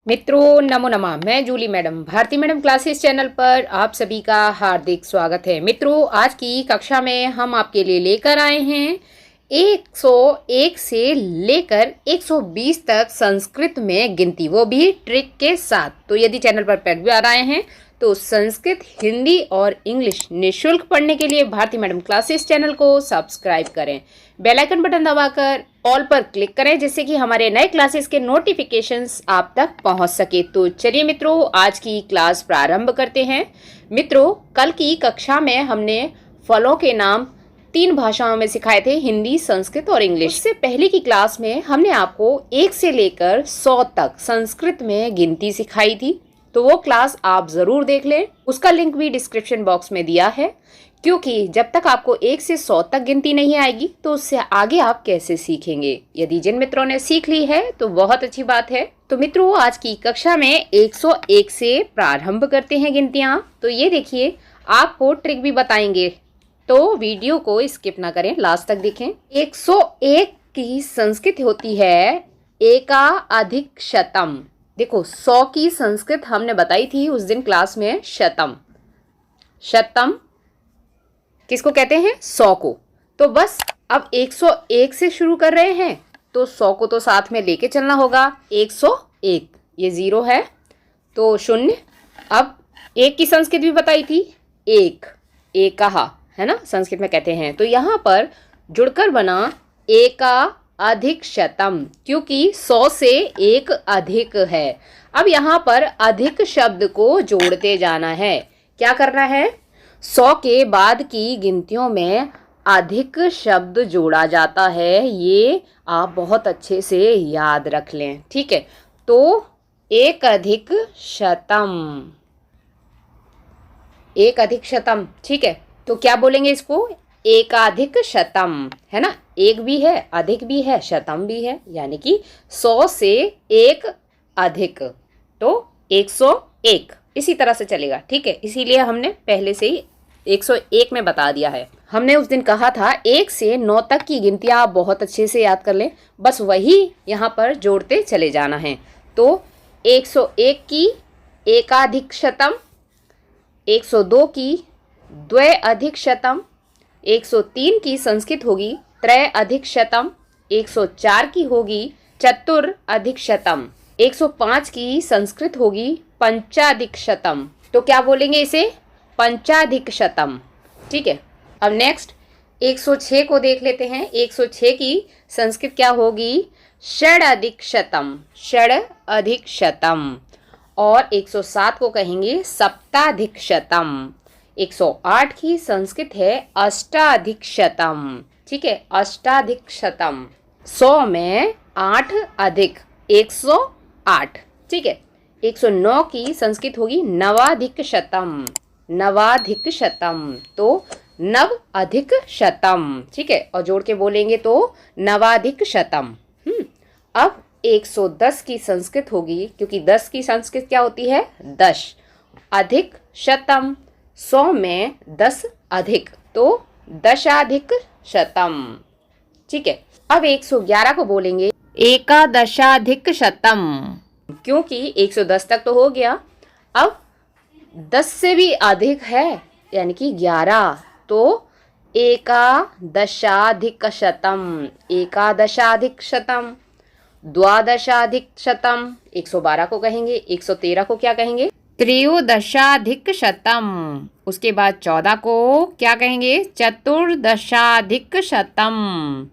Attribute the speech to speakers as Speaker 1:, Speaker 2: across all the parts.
Speaker 1: मित्रों नमो नमः। मैं Julie madam Bharti madam classes channel पर आप सभी का हार्दिक स्वागत है। मित्रों आज की कक्षा में हम आपके लिए लेकर आए हैं 101 से लेकर 120 तक संस्कृत में गिनती, वो भी ट्रिक के साथ। तो यदि चैनल पर पहली बार आए हैं तो संस्कृत, हिंदी और इंग्लिश निःशुल्क पढ़ने के लिए भारती मैडम क्लासेस चैनल को सब्सक्राइब करें, बेल आइकन बटन दबाकर ऑल पर क्लिक करें जिससे कि हमारे नए क्लासेस के नोटिफिकेशंस आप तक पहुंच सके। तो चलिए मित्रों आज की क्लास प्रारंभ करते हैं। मित्रों कल की कक्षा में हमने फलों के नाम 3 भाषाओं में सिखाए थे, हिंदी, संस्कृत और इंग्लिश। उससे पहले की क्लास में हमने आपको 1 से लेकर 100 तक संस्कृत में गिनती सिखाई थी, तो वो क्लास आप जरूर देख लें। उसका लिंक भी डिस्क्रिप्शन बॉक्स में दिया है, क्योंकि जब तक आपको 1 से 100 तक गिनती नहीं आएगी तो उससे आगे आप कैसे सीखेंगे। यदि जिन मित्रों ने सीख ली है तो बहुत अच्छी बात है। तो मित्रों आज की कक्षा में 101 से प्रारंभ करते हैं गिनतियां। तो ये देखिए आपको ट्रिक भी बताएंगे, तो वीडियो को स्किप ना करें, लास्ट तक देखें। 101 की संस्कृत होती है एका अधिक शतम। देखो 100 की संस्कृत हमने बताई थी उस दिन क्लास में, शतम। शतम किसको कहते हैं? 100 को। तो बस अब 101 से शुरू कर रहे हैं तो 100 को तो साथ में लेके चलना होगा। 101 ये 0 है तो 0। अब 1 की संस्कृत भी बताई थी, एक, एक कहा है ना, संस्कृत में कहते हैं। तो यहाँ पर जुड़कर बना एका अधिक शतम, क्योंकि 100 से 1 अधिक है। अब यहाँ पर अधिक शब्द को जोड़ते जाना है। क्या करना है? 100 के बाद की गिनतियों में अधिक शब्द जोड़ा जाता है, ये आप बहुत अच्छे से याद रख लें, ठीक है। तो 1 अधिक शतम, 1 अधिक शतम, ठीक है। तो क्या बोलेंगे इसको? एकाधिक शतम, है ना। एक भी है, अधिक भी है, शतम भी है, यानी कि 100 से 1 अधिक, तो 101 इसी तरह से चलेगा, ठीक है। इसीलिए हमने पहले से ही 101 में बता दिया है। हमने उस दिन कहा था 1 से 9 तक की गिनतियां आप बहुत अच्छे से याद कर लें, बस वही यहाँ पर जोड़ते चले जाना है। तो 101 की एकाधिक शतम, 102 की द्वय अधिक शतम, 103 की संस्कृत होगी त्रय अधिक शतम, 104 की होगी चतुर अधिक शतम, 105 की संस्कृत होगी पंचाधिक शतम। तो क्या बोलेंगे इसे? पंचाधिक शतम, ठीक है। अब नेक्स्ट 106 को देख लेते हैं। 106 की संस्कृत क्या होगी? षड अधिक शतम, षड अधिक शतम। और 107 को कहेंगे सप्ताधिक शतम। 108 की संस्कृत है अष्टाधिक शतम, ठीक है, अष्टाधिक शतम। 100 में 8 अधिक 108, ठीक है। 109 की संस्कृत होगी नवाधिक शतम, नवाधिक शतम, तो नव अधिक शतम, ठीक है। और जोड़ के बोलेंगे तो नवाधिक शतम। अब 110 की संस्कृत होगी, क्योंकि 10 की संस्कृत क्या होती है? 10 अधिक शतम। 100 में 10 अधिक तो दशाधिक शतम, ठीक है। अब 111 को बोलेंगे एकादशाधिक शतम, क्योंकि 110 तक तो हो गया, अब 10 से भी अधिक है यानी कि 11, तो एकादशाधिक शतम, एकादशाधिक शतम, द्वादशाधिक शतम। 112 को कहेंगे। 113 को क्या कहेंगे? त्रयोदशाधिक शतम। उसके बाद 14 को क्या कहेंगे? चतुर्दशाधिक शतम।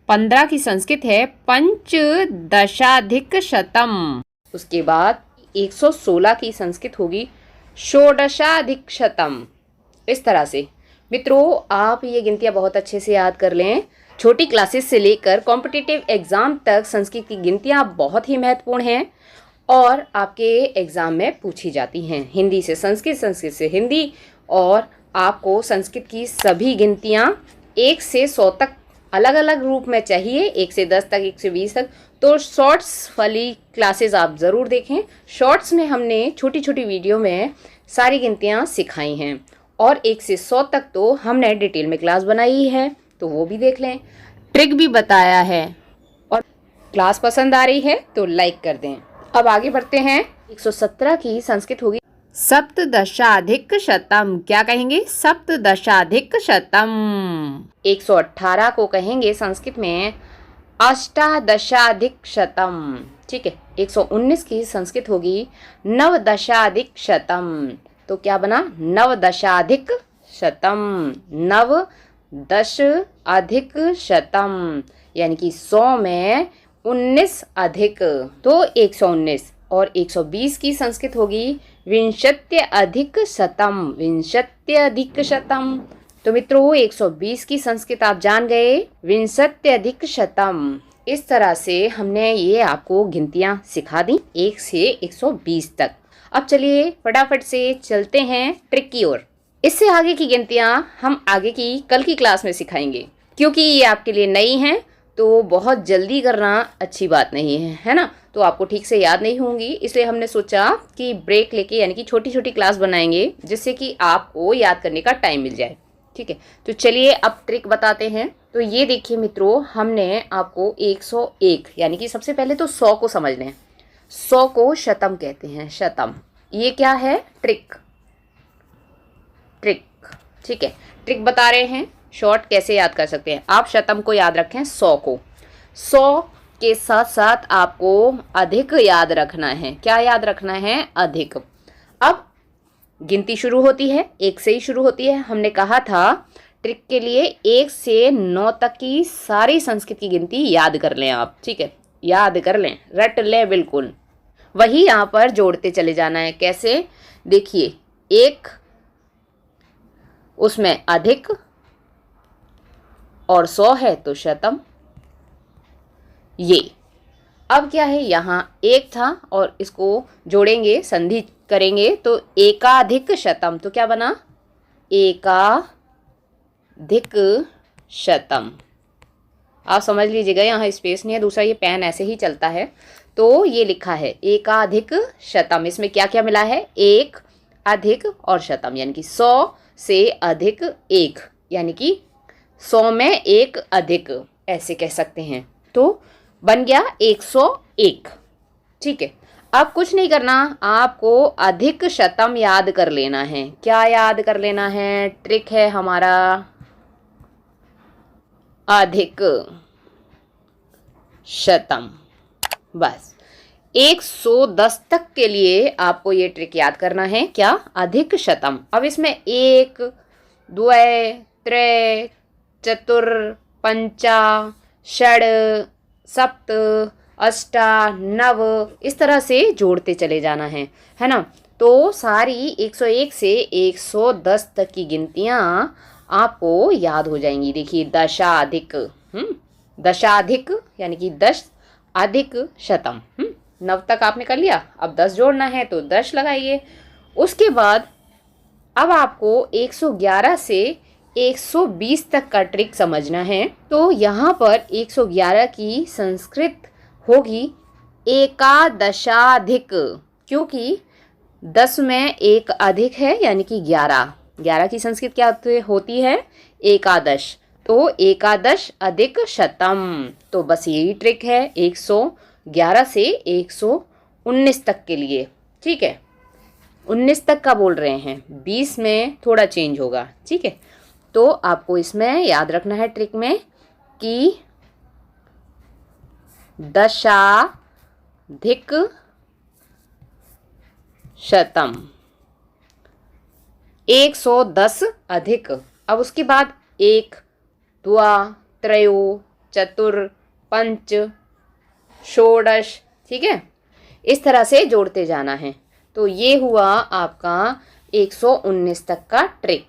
Speaker 1: 15 की संस्कृत है पंचदशाधिक शतम। उसके बाद 116 की संस्कृत होगी षोडशाधिक शतम। इस तरह से मित्रों आप ये गिनतियां बहुत अच्छे से याद कर लें। छोटी क्लासेस से लेकर कॉम्पिटिटिव एग्जाम तक संस्कृत की गिनतियां बहुत ही महत्वपूर्ण हैं और आपके एग्ज़ाम में पूछी जाती हैं। हिंदी से संस्कृत, संस्कृत से हिंदी, और आपको संस्कृत की सभी गिनतियाँ 1 से 100 तक अलग अलग रूप में चाहिए, 1 से 10 तक, 1 से 20 तक। तो शॉर्ट्स वाली क्लासेस आप ज़रूर देखें। शॉर्ट्स में हमने छोटी छोटी वीडियो में सारी गिनतियाँ सिखाई हैं, और 1 से 100 तक तो हमने डिटेल में क्लास बनाई है, तो वो भी देख लें। ट्रिक भी बताया है। और क्लास पसंद आ रही है तो लाइक कर दें। अब आगे बढ़ते हैं। 117 की संस्कृत होगी सप्तदशाधिक शतम। क्या कहेंगे? सप्तदशाधिक शतम। 118 को कहेंगे संस्कृत में अष्टादशाधिक शतम। ठीक है। 119 की संस्कृत होगी नवदशाधिक शतम। तो क्या बना? नवदशाधिक शतम। नव दश अधिक शतम, यानी कि 100 में 19 अधिक, तो 119। और 120 की संस्कृत होगी विंशत्य अधिक शतम। विंशत्य अधिक शतम। तो मित्रों 120 की संस्कृत आप जान गए, विंशत्य अधिक शतम। इस तरह से हमने ये आपको गिनतियां सिखा दी 1 से 120 तक। अब चलिए फटाफट से चलते हैं ट्रिक की ओर। इससे आगे की गिनतियां हम आगे की कल की क्लास में सिखाएंगे, क्योंकि ये आपके लिए नई हैं तो बहुत जल्दी करना अच्छी बात नहीं है, है ना। तो आपको ठीक से याद नहीं होंगी, इसलिए हमने सोचा कि ब्रेक लेके यानी कि छोटी छोटी क्लास बनाएंगे, जिससे कि आपको याद करने का टाइम मिल जाए। ठीक है, तो चलिए अब ट्रिक बताते हैं। तो ये देखिए मित्रों, हमने आपको 101 यानी कि सबसे पहले तो 100 को समझ लें। 100 को शतम कहते हैं, शतम। ये क्या है? ट्रिक। ट्रिक, ठीक है। ट्रिक बता रहे हैं, शॉर्ट कैसे याद कर सकते हैं आप। शतम को याद रखें, 100 को। 100 के साथ साथ आपको अधिक याद रखना है। क्या याद रखना है? अधिक। अब गिनती शुरू होती है, 1 से ही शुरू होती है। हमने कहा था ट्रिक के लिए 1 से 9 तक की सारी संस्कृत की गिनती याद कर लें आप। ठीक है, याद कर लें, रट लें बिल्कुल। वही यहाँ पर जोड़ते चले जाना है। कैसे? देखिए, 1 उसमें अधिक और 100 है तो शतम। ये अब क्या है, यहाँ 1 था और इसको जोड़ेंगे, संधि करेंगे तो एकाधिक शतम। तो क्या बना? एकाधिक शतम। आप समझ लीजिएगा, यहाँ स्पेस नहीं है, दूसरा ये पेन ऐसे ही चलता है। तो ये लिखा है एकाधिक शतम। इसमें क्या क्या मिला है? 1 अधिक और शतम, यानी कि 100 से अधिक 1, यानी कि 100 में 1 अधिक, ऐसे कह सकते हैं। तो बन गया 101। ठीक है, अब कुछ नहीं करना, आपको अधिक शतम याद कर लेना है। क्या याद कर लेना है? ट्रिक है हमारा अधिक शतम। बस 110 तक के लिए आपको ये ट्रिक याद करना है। क्या? अधिक शतम। अब इसमें 1 2 3 चतुर पंचा षड सप्त अष्टा नव, इस तरह से जोड़ते चले जाना है ना। तो सारी 101 से 110 तक की गिनतियाँ आपको याद हो जाएंगी। देखिए, दशाधिक, दशाधिक यानी कि 10 अधिक शतम। 9 तक आपने कर लिया। अब 10 जोड़ना है तो 10 लगाइए। उसके बाद अब आपको 111 से 120 तक का ट्रिक समझना है। तो यहाँ पर 111 की संस्कृत होगी एकादशाधिक, क्योंकि 10 में 1 अधिक है, यानी कि 11। 11 की संस्कृत क्या होती है? एकादश। तो एकादश अधिक शतम। तो बस यही ट्रिक है 111 से 119 तक के लिए। ठीक है, 19 तक का बोल रहे हैं, 20 में थोड़ा चेंज होगा। ठीक है, तो आपको इसमें याद रखना है ट्रिक में कि दशाधिक शतम, 110 अधिक। अब उसके बाद 1 2 3 चतुर पंच षोडश। ठीक है, इस तरह से जोड़ते जाना है। तो ये हुआ आपका 119 तक का ट्रिक।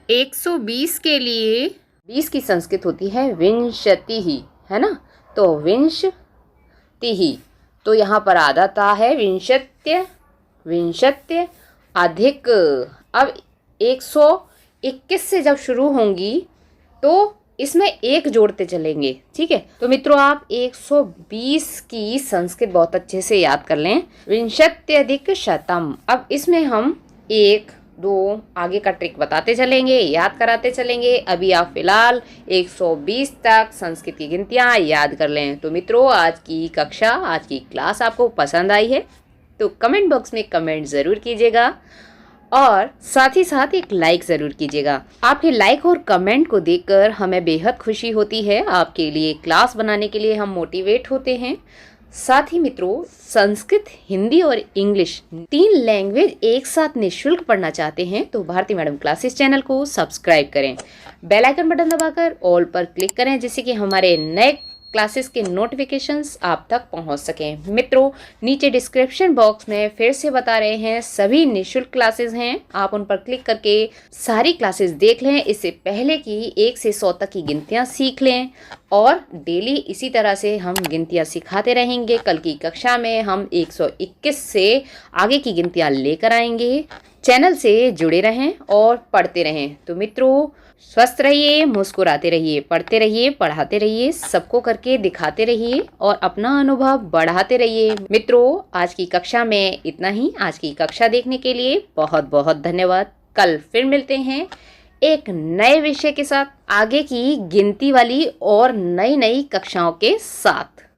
Speaker 1: 120 के लिए 20 की संस्कृत होती है विंशति ही, है ना। तो विंशति ही, तो यहाँ पर आधा है विंशत्य, विंशत्य अधिक। अब 121 से जब शुरू होंगी तो इसमें 1 जोड़ते चलेंगे। ठीक है, तो मित्रों आप 120 की संस्कृत बहुत अच्छे से याद कर लें। विंशत्यधिक शतम। अब इसमें हम 1 दो आगे का ट्रिक बताते चलेंगे, याद कराते चलेंगे। अभी आप फिलहाल 120 तक संस्कृत की गिनतियाँ याद कर लें। तो मित्रों, आज की कक्षा, आज की क्लास आपको पसंद आई है तो कमेंट बॉक्स में कमेंट ज़रूर कीजिएगा और साथ ही साथ एक लाइक ज़रूर कीजिएगा। आपके लाइक और कमेंट को देखकर हमें बेहद खुशी होती है। आपके लिए क्लास बनाने के लिए हम मोटिवेट होते हैं। साथ ही मित्रों, संस्कृत, हिंदी और इंग्लिश 3 लैंग्वेज एक साथ निःशुल्क पढ़ना चाहते हैं तो भारती मैडम क्लासेस चैनल को सब्सक्राइब करें, बेल आइकन बटन दबाकर ऑल पर क्लिक करें जिससे कि हमारे नए क्लासेस के नोटिफिकेशंस आप तक पहुंच सकें। मित्रों, नीचे डिस्क्रिप्शन बॉक्स में फिर से बता रहे हैं, सभी निःशुल्क क्लासेस हैं। आप उन पर क्लिक करके सारी क्लासेस देख लें, इससे पहले कि 1 से 100 तक की गिनतियां सीख लें और डेली इसी तरह से हम गिनतियां सिखाते रहेंगे। कल की कक्षा में हम 121 से आगे की गिनतियां लेकर आएंगे। चैनल से जुड़े रहें और पढ़ते रहें। तो मित्रों, स्वस्थ रहिए, मुस्कुराते रहिए, पढ़ते रहिए, पढ़ाते रहिए, सबको करके दिखाते रहिए और अपना अनुभव बढ़ाते रहिए। मित्रों, आज की कक्षा में इतना ही। आज की कक्षा देखने के लिए बहुत बहुत धन्यवाद। कल फिर मिलते हैं एक नए विषय के साथ, आगे की गिनती वाली और नई नई कक्षाओं के साथ।